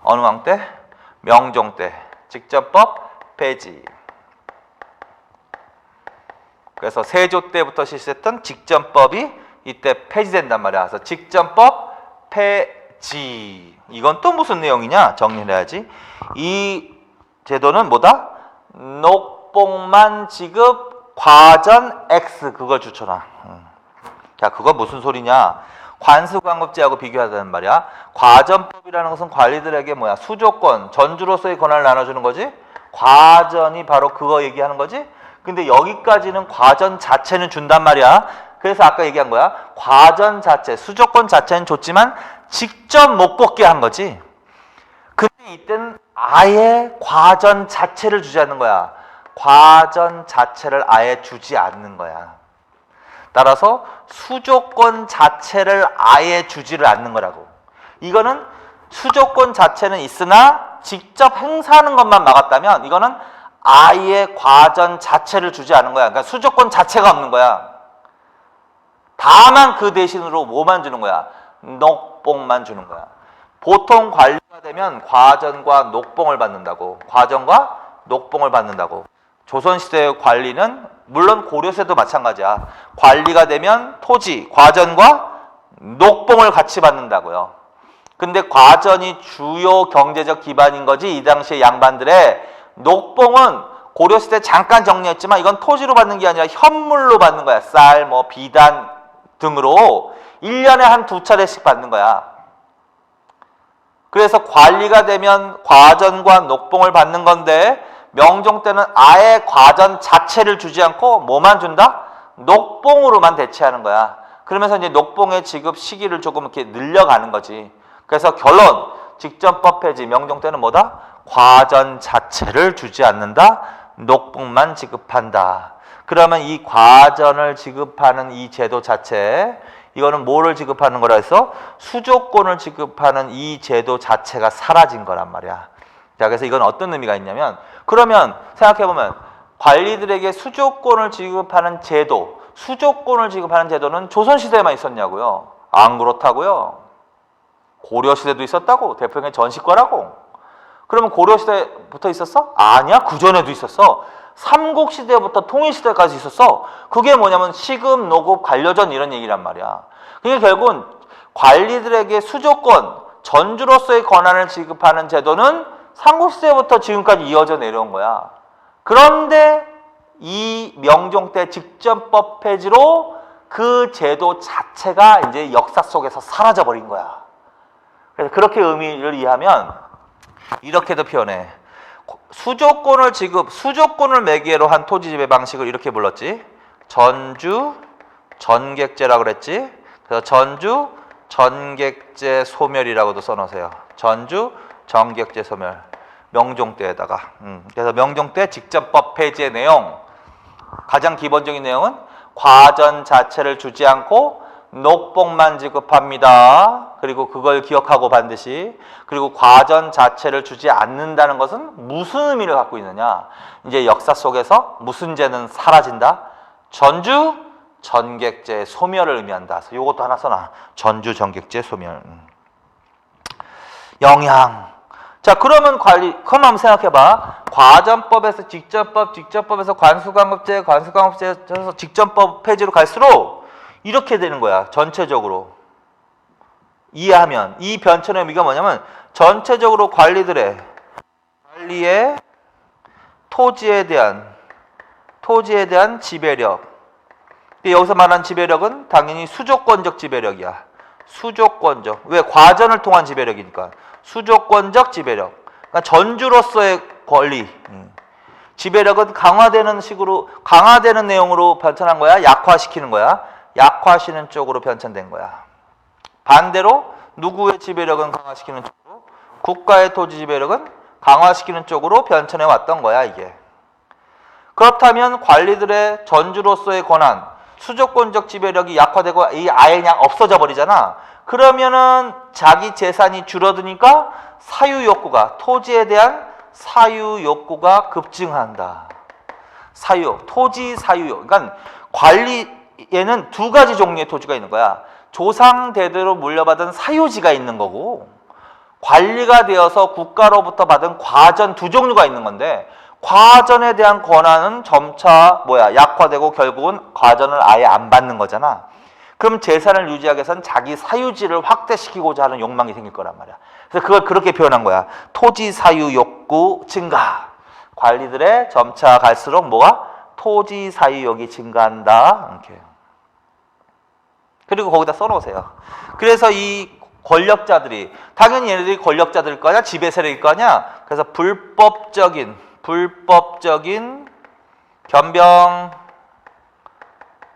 어느 왕 때? 명종 때. 직전법 폐지. 그래서 세조 때부터 실시했던 직전법이 이때 폐지된단 말이야. 그래서 직전법 폐지. 이건 또 무슨 내용이냐? 정리를 해야지. 이 제도는 뭐다? 녹봉만 지급 과전 X 그걸 추천하. 자, 그거 무슨 소리냐? 관수광급제하고 비교하자는 말이야. 과전법이라는 것은 관리들에게 뭐야? 수조권, 전주로서의 권한을 나눠주는 거지. 과전이 바로 그거 얘기하는 거지. 근데 여기까지는 과전 자체는 준단 말이야. 그래서 아까 얘기한 거야. 과전 자체, 수조권 자체는 줬지만 직접 못 뽑게 한 거지. 근데 이때는 아예 과전 자체를 주지 않는 거야. 과전 자체를 아예 주지 않는 거야. 따라서 수조권 자체를 아예 주지를 않는 거라고. 이거는 수조권 자체는 있으나 직접 행사하는 것만 막았다면 이거는 아예 과전 자체를 주지 않은 거야. 그러니까 수조권 자체가 없는 거야. 다만 그 대신으로 뭐만 주는 거야? 녹봉만 주는 거야. 보통 관리가 되면 과전과 녹봉을 받는다고. 과전과 녹봉을 받는다고. 조선시대의 관리는 물론 고려시대도 마찬가지야. 관리가 되면 토지, 과전과 녹봉을 같이 받는다고요. 근데 과전이 주요 경제적 기반인 거지. 이 당시에 양반들의 녹봉은 고려시대 잠깐 정리했지만 이건 토지로 받는 게 아니라 현물로 받는 거야. 쌀, 뭐 비단 등으로 1년에 한 2차례씩 받는 거야. 그래서 관리가 되면 과전과 녹봉을 받는 건데 명종 때는 아예 과전 자체를 주지 않고 뭐만 준다? 녹봉으로만 대체하는 거야. 그러면서 이제 녹봉의 지급 시기를 조금 이렇게 늘려가는 거지. 그래서 결론, 직전법 폐지. 명종 때는 뭐다? 과전 자체를 주지 않는다. 녹봉만 지급한다. 그러면 이 과전을 지급하는 이 제도 자체, 이거는 뭐를 지급하는 거라 해서 수조권을 지급하는 이 제도 자체가 사라진 거란 말이야. 자, 그래서 이건 어떤 의미가 있냐면, 그러면 생각해보면 관리들에게 수조권을 지급하는 제도, 수조권을 지급하는 제도는 조선시대에만 있었냐고요? 안 그렇다고요. 고려시대도 있었다고. 대표적인 전시과라고. 그러면 고려시대부터 있었어? 아니야, 그전에도 있었어. 삼국시대부터 통일시대까지 있었어. 그게 뭐냐면 시급, 노급, 관료전 이런 얘기란 말이야. 그러니까 결국은 관리들에게 수조권, 전주로서의 권한을 지급하는 제도는 삼국시대부터 지금까지 이어져 내려온 거야. 그런데 이 명종 때 직전법 폐지로 그 제도 자체가 이제 역사 속에서 사라져 버린 거야. 그래서 그렇게 의미를 이해하면 이렇게도 표현해. 수조권을 매개로 한 토지 지배 방식을 이렇게 불렀지. 전주 전객제라고 그랬지. 그래서 전주 전객제 소멸이라고도 써놓으세요. 전주 전객제 소멸. 명종 때에다가. 그래서 명종 때 직전법 폐지의 내용. 가장 기본적인 내용은 과전 자체를 주지 않고 녹봉만 지급합니다. 그리고 그걸 기억하고 반드시. 그리고 과전 자체를 주지 않는다는 것은 무슨 의미를 갖고 있느냐. 이제 역사 속에서 무슨 제는 사라진다. 전주 전객제 소멸을 의미한다. 그래서 이것도 하나 써놔. 전주 전객제 소멸. 영향. 자, 그러면 그럼 한번 생각해봐. 과전법에서 직전법에서 관수광급제에서 직전법 폐지로 갈수록 이렇게 되는 거야. 전체적으로 이해하면 이 변천의 의미가 뭐냐면 전체적으로 관리의 토지에 대한 지배력. 근데 여기서 말하는 지배력은 당연히 수조권적 지배력이야. 수조권적. 왜? 과전을 통한 지배력이니까. 수조권적 지배력. 그러니까 전주로서의 권리. 지배력은 강화되는 내용으로 변천한 거야? 약화시키는 거야? 약화시키는 쪽으로 변천된 거야. 반대로 누구의 지배력은 강화시키는 쪽으로? 국가의 토지 지배력은 강화시키는 쪽으로 변천해 왔던 거야, 이게. 그렇다면 관리들의 전주로서의 권한, 수조권적 지배력이 약화되고 아예 그냥 없어져 버리잖아. 그러면은 자기 재산이 줄어드니까 사유 욕구가, 토지에 대한 사유 욕구가 급증한다. 사유, 토지 사유욕. 그러니까 관리에는 두 가지 종류의 토지가 있는 거야. 조상대대로 물려받은 사유지가 있는 거고, 관리가 되어서 국가로부터 받은 과전, 두 종류가 있는 건데, 과전에 대한 권한은 점차 약화되고 결국은 과전을 아예 안 받는 거잖아. 그럼 재산을 유지하기 위해서는 자기 사유지를 확대시키고자 하는 욕망이 생길 거란 말이야. 그래서 그걸 그렇게 표현한 거야. 토지 사유 욕구 증가. 관리들의 점차 갈수록 토지 사유욕이 증가한다. 이렇게. 그리고 거기다 써놓으세요. 그래서 이 권력자들이, 당연히 얘네들이 권력자들일 거 아니야? 지배 세력일 거 아니야? 그래서 불법적인 변병,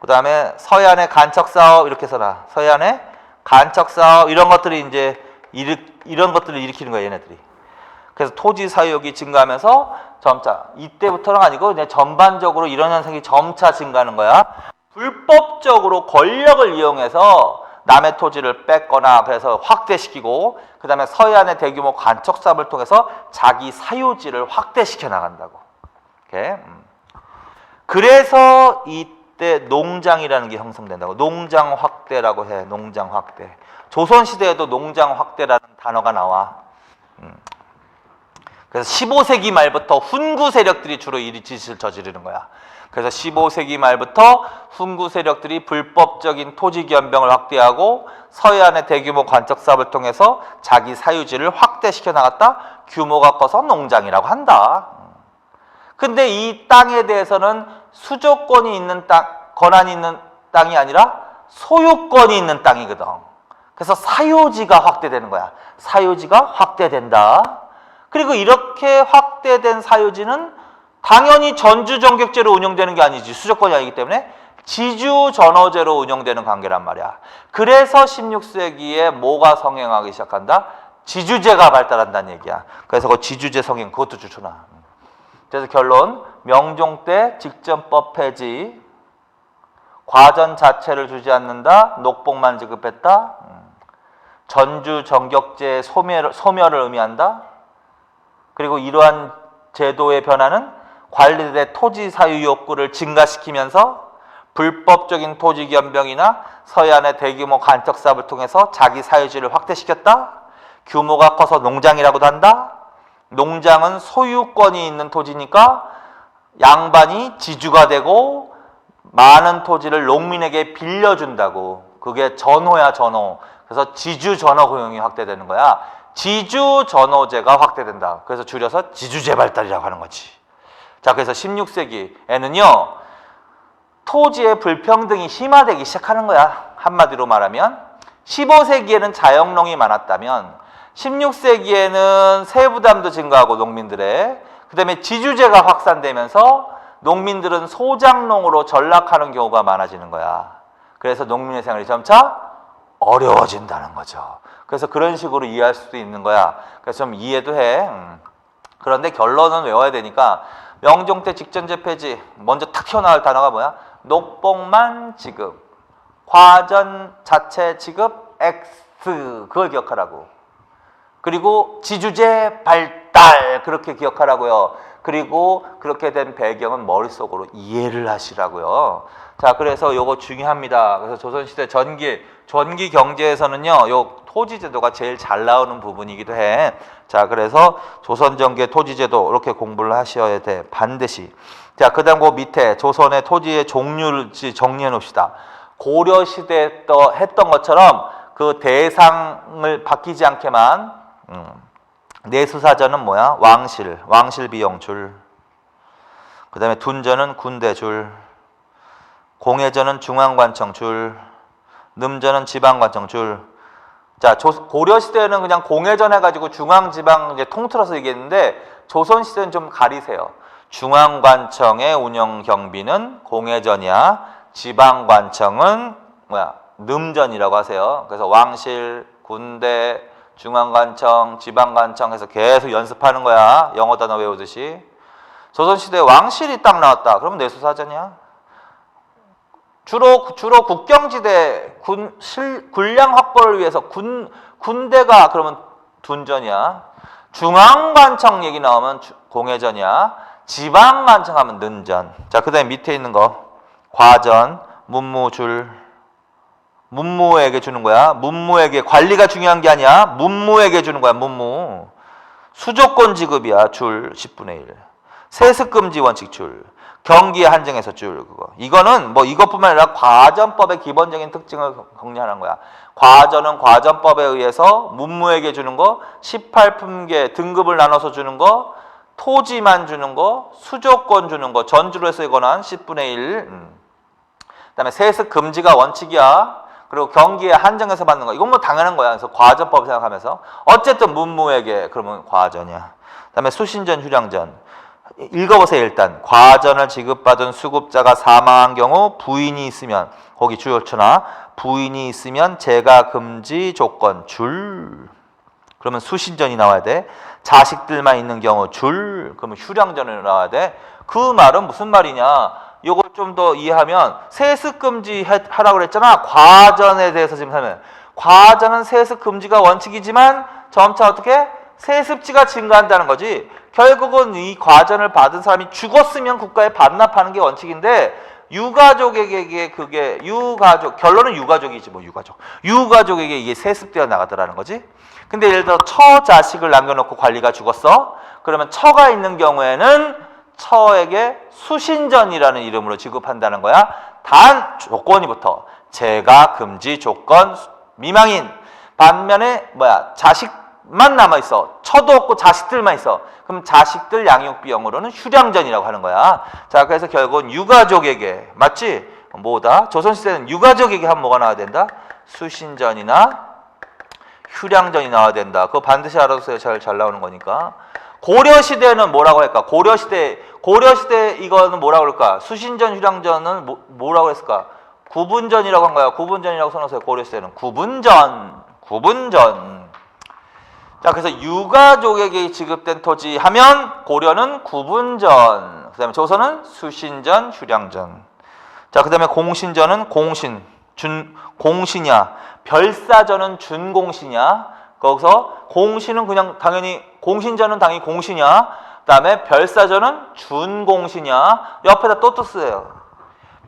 그 다음에 서해안의 간척사업, 이렇게 써놔. 서해안의 간척사업, 이런 것들이 이제 이런 것들을 일으키는 거야, 얘네들이. 그래서 토지 사유욕이 증가하면서 점차, 이때부터는 아니고 그냥 전반적으로 이런 현상이 점차 증가하는 거야. 불법적으로 권력을 이용해서 남의 토지를 뺏거나 그래서 확대시키고, 그 다음에 서해안의 대규모 간척 사업을 통해서 자기 사유지를 확대시켜 나간다고. 이렇게. 그래서 이때 농장이라는 게 형성된다고. 농장 확대라고 해. 농장 확대. 조선시대에도 농장 확대라는 단어가 나와. 그래서 15세기 말부터 훈구 세력들이 주로 이 짓을 저지르는 거야. 그래서 15세기 말부터 훈구 세력들이 불법적인 토지 변병을 확대하고 서해안의 대규모 관척 사업을 통해서 자기 사유지를 확대시켜 나갔다. 규모가 커서 농장이라고 한다. 근데 이 땅에 대해서는 수조권이 있는 땅, 권한이 있는 땅이 아니라 소유권이 있는 땅이거든. 그래서 사유지가 확대되는 거야. 사유지가 확대된다. 그리고 이렇게 확대된 사유지는 당연히 전주전격제로 운영되는 게 아니지. 수조권이 아니기 때문에 지주전어제로 운영되는 관계란 말이야. 그래서 16세기에 뭐가 성행하기 시작한다? 지주제가 발달한다는 얘기야. 그래서 그 지주제 성행, 그것도 추천하. 그래서 결론, 명종 때 직전법 폐지, 과전 자체를 주지 않는다, 녹복만 지급했다, 전주전격제의 소멸을 의미한다. 그리고 이러한 제도의 변화는 관리들의 토지 사유 욕구를 증가시키면서 불법적인 토지 변병이나 서해안의 대규모 간척 사업을 통해서 자기 사유지를 확대시켰다. 규모가 커서 농장이라고도 한다. 농장은 소유권이 있는 토지니까 양반이 지주가 되고 많은 토지를 농민에게 빌려준다고. 그게 전호야, 전호. 그래서 지주전호 고용이 확대되는 거야. 지주전호제가 확대된다. 그래서 줄여서 지주제 발달이라고 하는 거지. 자, 그래서 16세기에는요, 토지의 불평등이 심화되기 시작하는 거야. 한마디로 말하면 15세기에는 자영농이 많았다면 16세기에는 세부담도 증가하고 농민들의, 그 다음에 지주제가 확산되면서 농민들은 소작농으로 전락하는 경우가 많아지는 거야. 그래서 농민의 생활이 점차 어려워진다는 거죠. 그래서 그런 식으로 이해할 수도 있는 거야. 그래서 좀 이해도 해. 그런데 결론은 외워야 되니까 명종 때 직전제 폐지, 먼저 탁 튀어나올 단어가 뭐야? 녹복만 지급, 과전 자체 지급 X, 그걸 기억하라고. 그리고 지주제 발달, 그렇게 기억하라고요. 그리고 그렇게 된 배경은 머릿속으로 이해를 하시라고요. 자, 그래서 요거 중요합니다. 그래서 조선시대 전기 경제에서는요, 요 토지제도가 제일 잘 나오는 부분이기도 해. 자, 그래서 조선전기의 토지제도 이렇게 공부를 하셔야 돼. 반드시. 자, 그 다음 그 밑에 조선의 토지의 종류를 정리해 놓읍시다. 고려시대에 했던 것처럼 그 대상을 바뀌지 않게만, 내수사전은 뭐야? 왕실 비용 줄. 그 다음에 둔전은 군대 줄. 공회전은 중앙관청 줄. 늠전은 지방관청 줄. 자, 고려시대는 그냥 공회전 해가지고 중앙지방 이제 통틀어서 얘기했는데, 조선시대는 좀 가리세요. 중앙관청의 운영 경비는 공회전이야. 지방관청은 늠전이라고 하세요. 그래서 왕실, 군대, 중앙관청, 지방관청 해서 계속 연습하는 거야. 영어 단어 외우듯이. 조선시대에 왕실이 딱 나왔다. 그러면 내수사전이야. 주로 국경지대 군량 확보를 위해서 군대가 그러면 둔전이야. 중앙관청 얘기 나오면 공회전이야. 지방관청 하면 는전. 자, 그 다음에 밑에 있는 거 과전, 문무줄. 문무에게 주는 거야. 문무에게 관리가 중요한 게 아니야. 문무에게 주는 거야. 문무. 수조권 지급이야. 줄 10분의 1. 세습금지 원칙 줄. 경기에 한정해서 줄 그거. 이거는 뭐 이것뿐만 아니라 과전법의 기본적인 특징을 정리하는 거야. 과전은 과전법에 의해서 문무에게 주는 거, 18품계 등급을 나눠서 주는 거, 토지만 주는 거, 수조권 주는 거, 전주로 해서 이거는 10분의 1. 그다음에 세습 금지가 원칙이야. 그리고 경기에 한정해서 받는 거. 이건 뭐 당연한 거야. 그래서 과전법 생각하면서 어쨌든 문무에게 그러면 과전이야. 그다음에 수신전, 휴량전. 읽어보세요. 일단 과전을 지급받은 수급자가 사망한 경우 부인이 있으면 거기 주요처나 부인이 있으면 재가 금지 조건 줄. 그러면 수신전이 나와야 돼. 자식들만 있는 경우 줄. 그러면 휴량전이 나와야 돼. 그 말은 무슨 말이냐? 이걸 좀 더 이해하면 세습 금지 하라고 그랬잖아. 과전에 대해서 지금 하면 과전은 세습 금지가 원칙이지만 점차 어떻게 세습지가 증가한다는 거지. 결국은 이 과전을 받은 사람이 죽었으면 국가에 반납하는 게 원칙인데 유가족에게 그게 유가족 결론은 유가족이지 뭐 유가족에게 이게 세습되어 나가더라는 거지. 근데 예를 들어 처 자식을 남겨놓고 관리가 죽었어. 그러면 처가 있는 경우에는 처에게 수신전이라는 이름으로 지급한다는 거야. 단 조건이부터 재가 금지 조건 미망인. 반면에 자식만 남아있어. 처도 없고 자식들만 있어. 그럼 자식들 양육 비용으로는 휴량전이라고 하는 거야. 자, 그래서 결국은 유가족에게 맞지? 뭐다? 조선시대는 유가족에게 하면 뭐가 나와야 된다? 수신전이나 휴량전이 나와야 된다. 그거 반드시 알아두세요. 잘 나오는 거니까. 고려시대는 뭐라고 할까? 고려시대 이거는 뭐라고 그럴까? 수신전, 휴량전은 뭐라고 했을까? 구분전이라고 한 거야. 구분전이라고 써놓으세요. 고려시대는 구분전. 자, 그래서 유가족에게 지급된 토지 하면 고려는 구분전. 그 다음에 조선은 수신전, 휴량전. 자, 그 다음에 공신전은 공신이야. 별사전은 준공신이야. 거기서 공신은 그냥 당연히 공신전은 당연히 공신이야. 그 다음에 별사전은 준공신이야. 옆에다 또 쓰여요.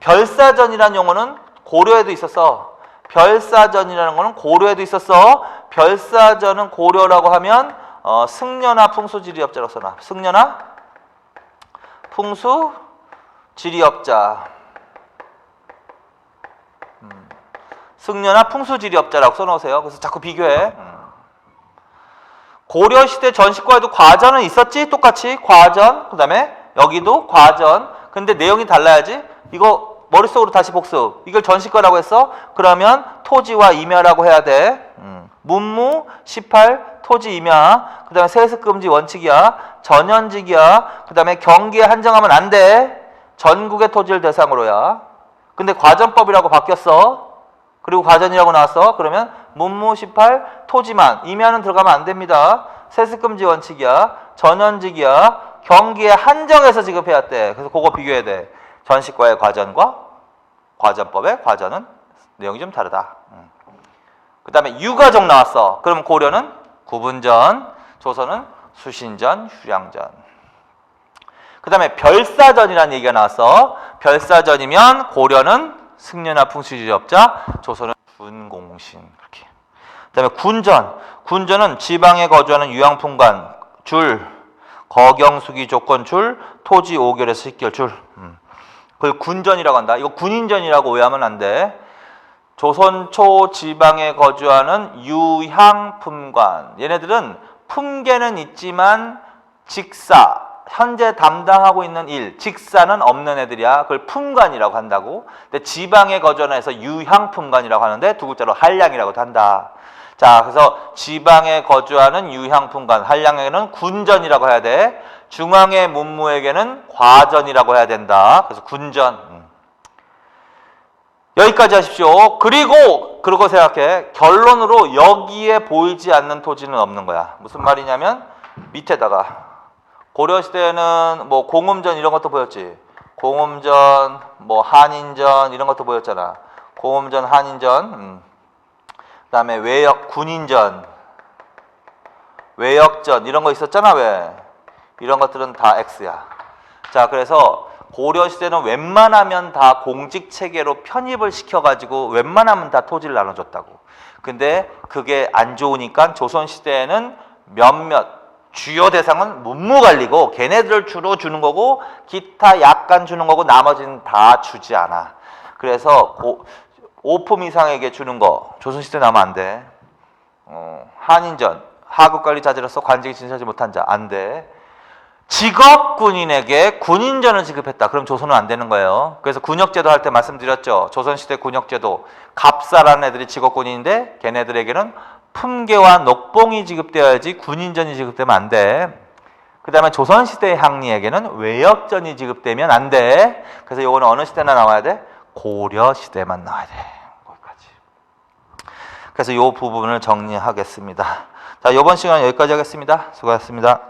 별사전이라는 용어는 고려에도 있었어. 별사전이라는 거는 고려에도 있었어. 별사전은 고려라고 하면 승려나 풍수지리업자라고 써놔. 승려나 풍수지리업자. 승려나 풍수지리업자라고 써놓으세요. 그래서 자꾸 비교해. 고려시대 전시과에도 과전은 있었지? 똑같이 과전. 그 다음에 여기도 과전. 근데 내용이 달라야지. 이거 머릿속으로 다시 복습. 이걸 전시과라고 했어? 그러면 토지와 임야라고 해야 돼. 문무 18 토지 임야. 그 다음에 세습금지 원칙이야. 전현직이야. 그 다음에 경기에 한정하면 안 돼. 전국의 토지를 대상으로야. 근데 과전법이라고 바뀌었어. 그리고 과전이라고 나왔어. 그러면 문무 18 토지만. 임야는 들어가면 안 됩니다. 세습금지 원칙이야. 전현직이야. 경기에 한정해서 지급해야 돼. 그래서 그거 비교해야 돼. 전시과의 과전과 과전법의 과전은 내용이 좀 다르다. 그 다음에 유가족 나왔어. 그럼 고려는 구분전, 조선은 수신전, 휴량전. 그 다음에 별사전이라는 얘기가 나왔어. 별사전이면 고려는 승려나 풍수지리업자, 조선은 준공신. 그렇게. 그 다음에 군전은 지방에 거주하는 유양풍관 줄, 거경수기 조건 줄, 토지 5결에서 10결 줄. 그걸 군전이라고 한다. 이거 군인전이라고 오해하면 안 돼. 조선초 지방에 거주하는 유향품관. 얘네들은 품계는 있지만 직사, 현재 담당하고 있는 일, 직사는 없는 애들이야. 그걸 품관이라고 한다고. 근데 지방에 거주해서 유향품관이라고 하는데 두 글자로 한량이라고도 한다. 자, 그래서 지방에 거주하는 유향품관, 한량에게는 군전이라고 해야 돼. 중앙의 문무에게는 과전이라고 해야 된다. 그래서 군전. 여기까지 하십시오. 그리고 생각해. 결론으로 여기에 보이지 않는 토지는 없는 거야. 무슨 말이냐면 밑에다가 고려시대에는 뭐 공음전 이런 것도 보였지. 공음전, 뭐 한인전 이런 것도 보였잖아. 공음전, 한인전, 그다음에 외역, 군인전, 외역전 이런 거 있었잖아. 왜? 이런 것들은 다 X야. 자, 그래서 고려 시대는 웬만하면 다 공직 체계로 편입을 시켜가지고 웬만하면 다 토지를 나눠줬다고. 근데 그게 안 좋으니까 조선 시대에는 몇몇 주요 대상은 문무관리고 걔네들 주로 주는 거고 기타 약간 주는 거고 나머지는 다 주지 않아. 그래서 5품 이상에게 주는 거 조선 시대 나면 안 돼. 한인전 하급관리 자제로서 관직에 진실하지 못한 자 안 돼. 직업 군인에게 군인전을 지급했다. 그럼 조선은 안 되는 거예요. 그래서 군역제도 할 때 말씀드렸죠. 조선시대 군역제도 갑사라는 애들이 직업 군인인데 걔네들에게는 품계와 녹봉이 지급되어야지 군인전이 지급되면 안 돼. 그 다음에 조선시대 향리에게는 외역전이 지급되면 안 돼. 그래서 요거는 어느 시대나 나와야 돼? 고려시대만 나와야 돼. 거기까지. 그래서 요 부분을 정리하겠습니다. 자, 요번 시간은 여기까지 하겠습니다. 수고하셨습니다.